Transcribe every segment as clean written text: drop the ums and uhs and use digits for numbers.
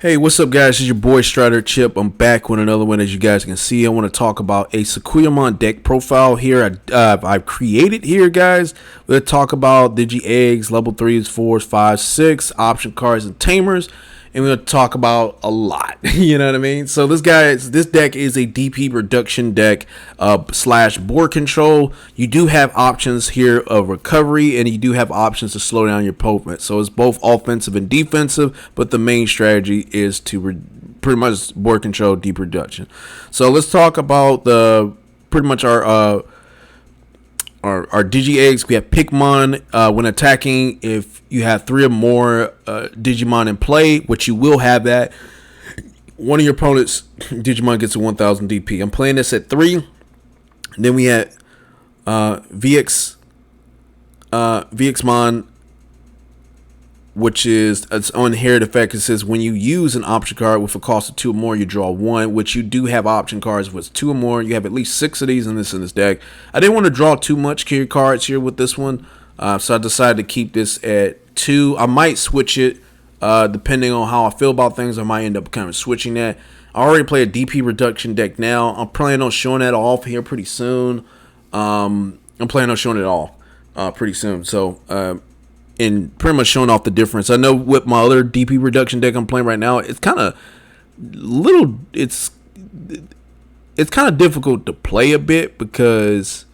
Hey, what's up, guys? It's your boy Strider Chip. I'm back with another one. As you guys can see, I want to talk about a Sakuyamon deck profile here. I've created here, guys. We'll talk about Digi Eggs, level 3s, 4s, 5s, 6, option cards, and Tamers. And we're going to talk about a lot. You know what I mean? So this deck is a DP reduction deck slash board control. You do have options here of recovery, and you do have options to slow down your opponent. So it's both offensive and defensive, but the main strategy is to pretty much board control, deep reduction. So let's talk about pretty much our Digi Eggs. We have Pikmon. When attacking, if you have 3 or more Digimon in play, which you will have that, one of your opponent's Digimon gets a 1000 DP. I'm playing this at 3. Then we had VXMon, which is its own inherent effect. It says when you use an option card with a cost of 2 or more, you draw 1, which you do have option cards with 2 or more. You have at least 6 of these in this deck. I didn't want to draw too much cards here with this one, so I decided to keep this at 2. I might switch it depending on how I feel about things. I might end up kind of switching that. I already play a DP reduction deck now. I'm planning on showing that off here pretty soon. I'm planning on showing it all pretty soon. So and pretty much showing off the difference. I know with my other DP reduction deck I'm playing right now, it's kind of it's kind of difficult to play a bit because,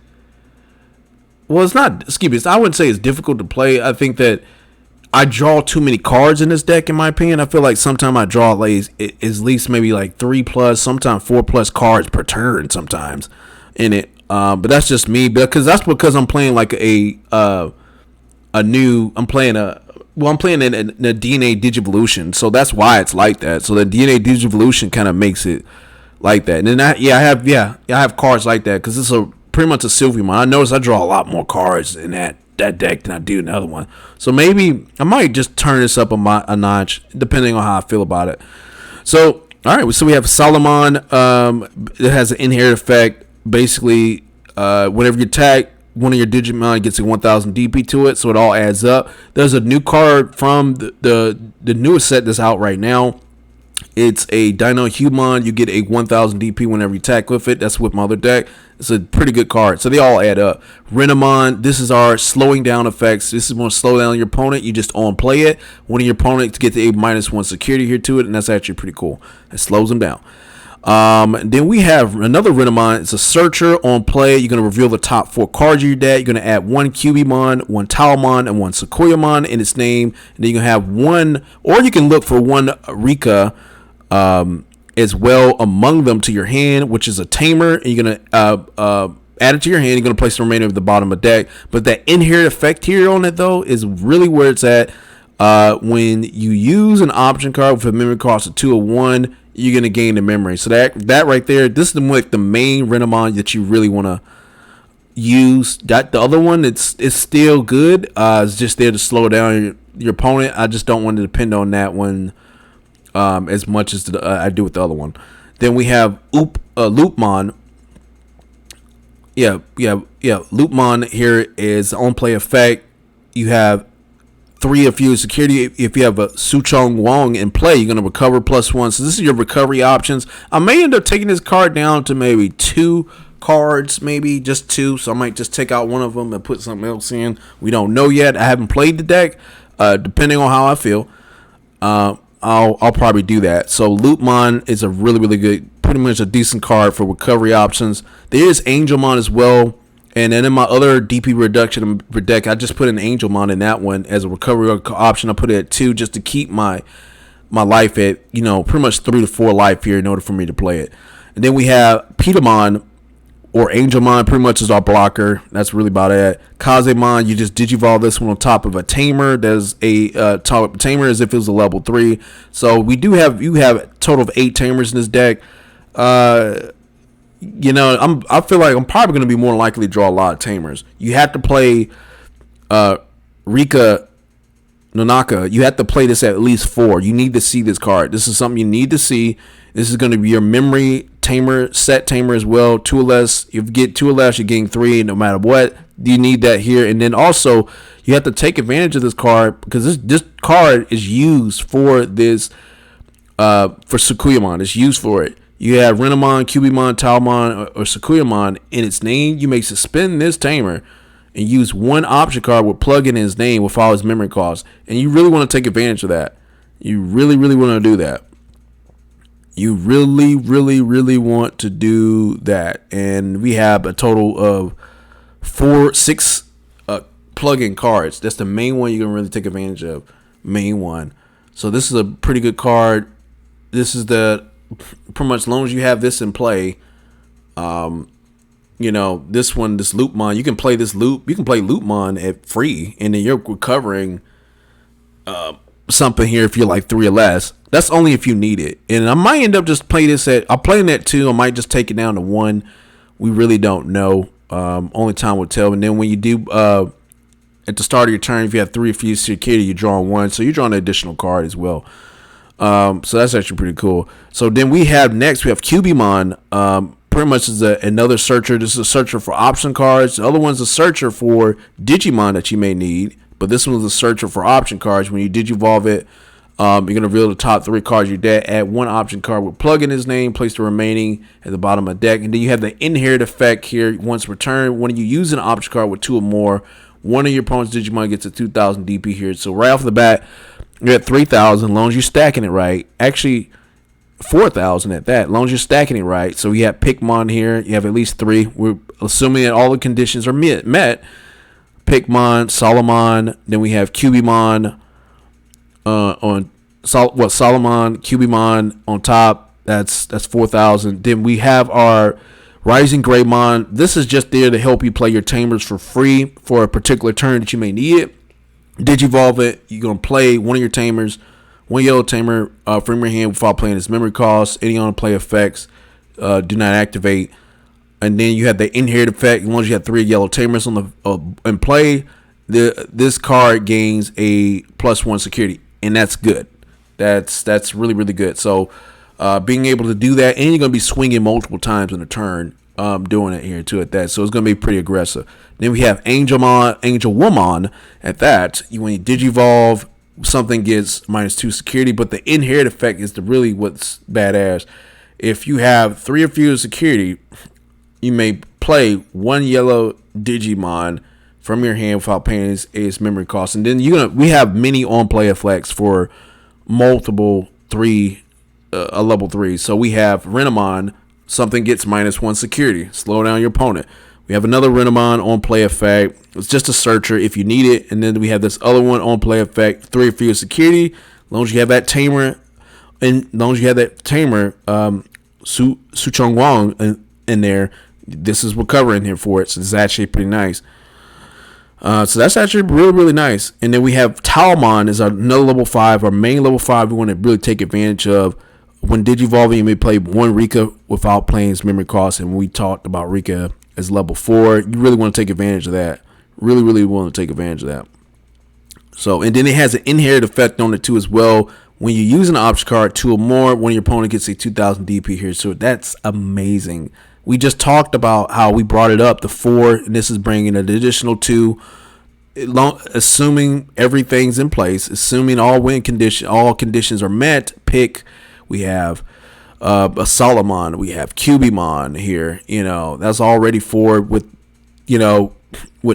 well, it's not, excuse me, I wouldn't say it's difficult to play. I think that I draw too many cards in this deck, in my opinion. I feel like sometimes I draw like at least maybe like 3+, sometimes 4+ cards per turn sometimes in it. But that's just me, because I'm playing like I'm playing in a DNA Digivolution, so that's why it's like that. So the DNA Digivolution kind of makes it like that. And then I have cards like that because it's pretty much a Sylveon. I notice I draw a lot more cards in that deck than I do in the other one. So maybe I might just turn this up a notch depending on how I feel about it. So all right, so we have Solomon. It has an inherent effect. Basically, whenever you attack, one of your Digimon gets a 1000 DP to it, so it all adds up. There's a new card from the newest set that's out right now. It's a Dino Human. You get a 1000 DP whenever you attack with it. That's with my other deck. It's a pretty good card, so they all add up. Renamon, this is our slowing down effects. This is going to slow down your opponent. You just on play it. One of your opponents gets a -1 security here to it, and that's actually pretty cool. It slows them down. Then we have another Renamon. It's a searcher. On play, you're going to reveal the top 4 cards of your deck. You're going to add 1 Cubimon, 1 Talmon, and 1 Sakuyamon in its name. And then you're going to have 1, or you can look for 1 Rika as well among them to your hand, which is a Tamer. And you're going to add it to your hand. You're going to place the remainder of the bottom of the deck. But that inherent effect here on it, though, is really where it's at. When you use an option card with a memory cost of 2 or 1, you're going to gain the memory. So that right there, this is like the main Renamon that you really want to use. The other one, it's still good. It's just there to slow down your opponent. I just don't want to depend on that one as much as I do with the other one. Then we have Loopmon. Yeah. Loopmon here is on play effect. You have 3 of you security. If you have a Suchong Wong in play, you're going to recover +1. So this is your recovery options. I may end up taking this card down to maybe 2 cards, maybe just 2. So I might just take out one of them and put something else in. We don't know yet. I haven't played the deck. Depending on how I feel, I'll probably do that. So Loopmon is a really, really good, pretty much a decent card for recovery options. There is Angelmon as well. And then in my other DP reduction deck, I just put an Angelmon in that one as a recovery option. I put it at 2 just to keep my life at, pretty much 3 to 4 life here in order for me to play it. And then we have Petamon or Angelmon, pretty much is our blocker. That's really about it. Kazemon, you just digivolve this one on top of a Tamer. There's a Tamer as if it was a level 3. So you have a total of 8 Tamers in this deck. I feel like I'm probably going to be more likely to draw a lot of Tamers. You have to play Rika Nonaka. You have to play this at least 4. You need to see this card. This is something you need to see. This is going to be your memory Tamer, set Tamer as well. 2 or less. If you get 2 or less, you're getting 3 no matter what. You need that here. And then also, you have to take advantage of this card because this card is used for this for Sakuyamon. It's used for it. You have Renamon, Cubimon, Talmon, or Sakuyamon in its name. You may suspend this tamer and use one option card with plug in his name with all his memory costs. And you really want to take advantage of that. You really, really want to do that. You really, really, really want to do that. And we have a total of 6 plug-in cards. That's the main one you're going to really take advantage of. Main one. So this is a pretty good card. This is the pretty much as long as you have this in play. This one, this Loopmon, you can play this loop. You can play Loopmon at free, and then you're recovering something here if you're like 3 or less. That's only if you need it. And I might end up just playing this I'm playing that 2. I might just take it down to 1. We really don't know. Only time will tell. And then when you do at the start of your turn, if you have 3 refused security, you draw 1. So you're drawing an additional card as well. So that's actually pretty cool. So then we have Cubimon. Pretty much is another searcher. This is a searcher for option cards. The other one's a searcher for Digimon that you may need. But this one's a searcher for option cards. When you Digivolve it, you're going to reveal the top 3 cards of your deck. Add 1 option card with plug in his name. Place the remaining at the bottom of the deck. And then you have the inherit effect here. Once returned, when you use an option card with 2 or more, one of your opponent's Digimon gets a 2,000 DP here. So right off the bat, you're at 3,000 as long as you're stacking it right. Actually, 4,000 at that, as long as you're stacking it right. So you have Pikmon here. You have at least 3. We're assuming that all the conditions are met. Pikmon, Solomon. Then we have Cubimon Solomon, Cubimon on top. That's 4,000. Then we have our Rising Greymon. This is just there to help you play your Tamers for free for a particular turn that you may need it. Digivolve it. You're going to play one of your Tamers, one yellow Tamer from your hand without playing its memory costs. Any on play effects do not activate. And then you have the inherit effect. As long as you have 3 yellow Tamers on the in play, this card gains a +1 security, and that's good. That's really, really good. So being able to do that, and you're going to be swinging multiple times in a turn doing it here too at that. So it's going to be pretty aggressive. Then we have Angel Woman at that. When you Digivolve, something gets -2 security, but the inherit effect is really what's badass. If you have 3 or fewer security, you may play 1 yellow Digimon from your hand without paying its memory costs. And then we have many on-play effects for multiple level 3. So we have Renamon, something gets -1 security. Slow down your opponent. We have another Renamon on-play effect. It's just a searcher if you need it. And then we have this other one on-play effect, 3 or fewer security. As long as you have that Tamer, Suchong Wong in there, this is recovering here for it. So it's actually pretty nice. So that's actually really, really nice. And then we have Talmon is another level 5, our main level 5 we want to really take advantage of. When Digivolving, you may play 1 Rika without playing its memory costs. And we talked about Rika as level 4. You really want to take advantage of that. Really, really want to take advantage of that. So, and then it has an inherit effect on it too as well. When you use an option card, 2 or more, one of your opponent gets a 2,000 DP here. So that's amazing. We just talked about how we brought it up to 4, and this is bringing an additional 2. Assuming everything's in place, assuming all conditions are met. We have a Solomon, we have Cubimon here. That's already 4 with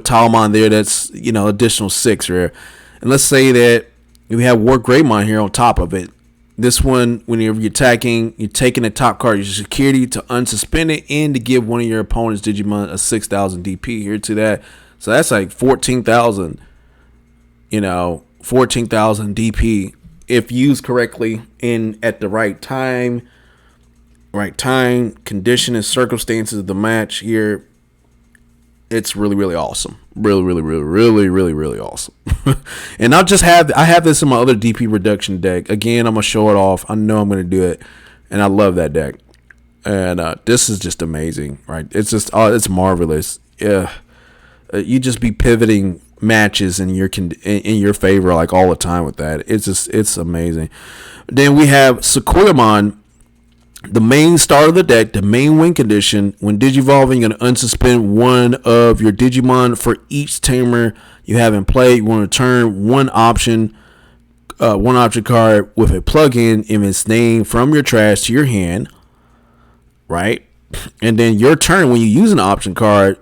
Talmon there. That's additional 6 there. And let's say that we have War Greymon here on top of it. This one, whenever you're attacking, you're taking the top card of your security to unsuspend it and to give one of your opponent's Digimon a 6,000 DP here to that. So that's like 14,000, 14,000 DP if used correctly and at the right time, condition and circumstances of the match here. It's really, really awesome. Really, really, really, really, really, really awesome. And I have this in my other DP reduction deck. Again, I'm going to show it off. I know I'm going to do it. And I love that deck. And this is just amazing, right? It's just, it's marvelous. Yeah. You just be pivoting matches in your favor like all the time with that. It's amazing. Then we have Sakuyamon, the main star of the deck, the main win condition. When Digivolving, you're going to unsuspend one of your Digimon for each Tamer you have in play. You want to turn 1 option one option card with a plug-in in its name from your trash to your hand, right? And then your turn, when you use an option card,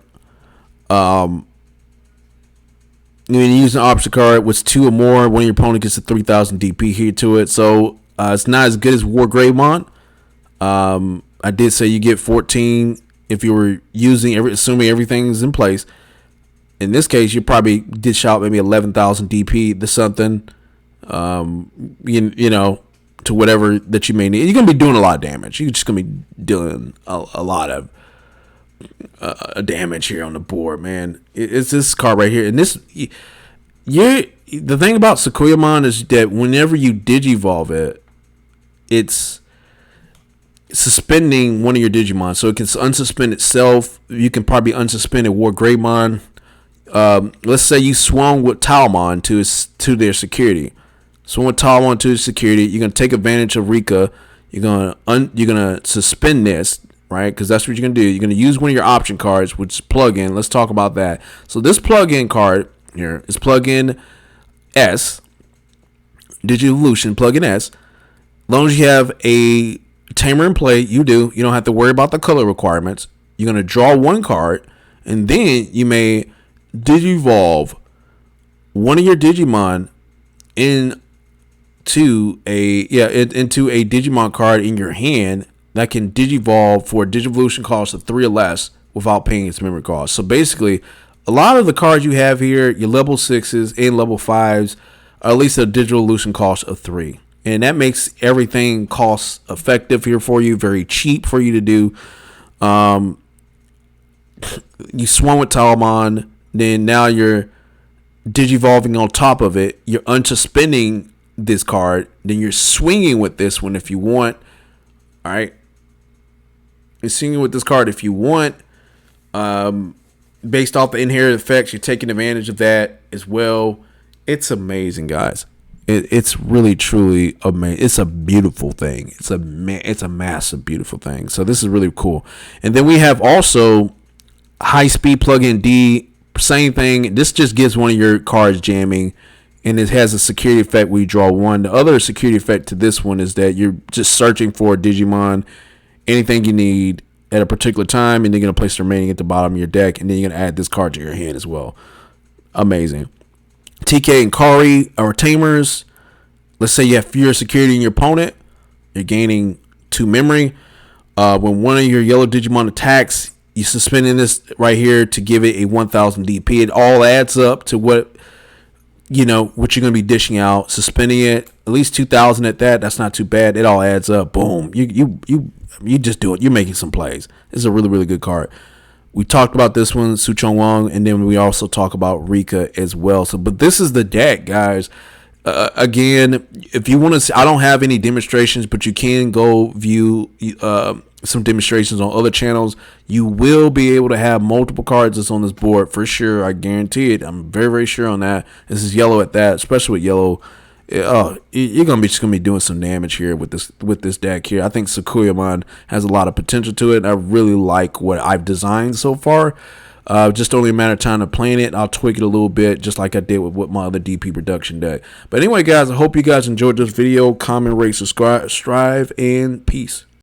when you use an option card with 2 or more, one of your opponent gets a 3,000 DP here to it. So it's not as good as War Greymon. I did say you get 14 if you were using assuming everything's in place. In this case, you probably dish out maybe 11,000 DP to something, you know, to whatever that you may need. You're gonna be doing a lot of damage. You're just gonna be doing a lot of damage here on the board, man. It's this card right here, and this the thing about Sakuyamon is that whenever you digivolve it, it's suspending one of your Digimon, so it can unsuspend itself. You can probably unsuspend a War Greymon. Let's say you swung with Talmon to their security. Swung with Talmon to security. You're gonna take advantage of Rika. You're gonna suspend this, right? Because that's what you're gonna do. You're gonna use one of your option cards, which is plug-in. Let's talk about that. So this plug-in card here is plug-in S, Digivolution plug-in S. As long as you have a Tamer in play, you don't have to worry about the color requirements. You're gonna draw one card, and then you may digivolve one of your Digimon into a Digimon card in your hand that can digivolve for a Digivolution cost of 3 or less without paying its memory cost. So basically, a lot of the cards you have here, your level 6s and level 5s, are at least a Digivolution cost of 3. And that makes everything cost effective here for you, very cheap for you to do. You swung with Talmon, then now you're digivolving on top of it. You're unsuspending this card, then you're swinging with this one if you want. All right, you're swinging with this card if you want. Based off the inherited effects, you're taking advantage of that as well. It's amazing, guys. It's really truly amazing. It's a beautiful thing. It's a massive beautiful thing. So this is really cool. And then we have also high speed plug-in D. Same thing. This just gives one of your cards jamming, and it has a security effect where you draw one. The other security effect to this one is that you're just searching for a Digimon, anything you need at a particular time, and you're going to place the remaining at the bottom of your deck, and then you're going to add this card to your hand as well. Amazing. TK and Kari or Tamers. Let's say you have fewer security in your opponent. You're gaining 2 memory. When one of your yellow Digimon attacks, you suspending this right here to give it a 1,000 DP. It all adds up to what you're going to be dishing out. Suspending it at least 2,000 at that. That's not too bad. It all adds up. Boom. You just do it. You're making some plays. It's a really, really good card. We talked about this one, Suchong Wong, and then we also talk about Rika as well. So, but this is the deck, guys. Again, if you want to see, I don't have any demonstrations, but you can go view some demonstrations on other channels. You will be able to have multiple cards that's on this board for sure. I guarantee it. I'm very, very sure on that. This is yellow at that, especially with yellow. You're just gonna be doing some damage here with this deck here. I think Sakuyamon has a lot of potential to it. I really like what I've designed so far. Just only a matter of time of playing it. I'll tweak it a little bit, just like I did with my other DP production deck. But anyway, guys, I hope you guys enjoyed this video. Comment, rate, subscribe, and peace.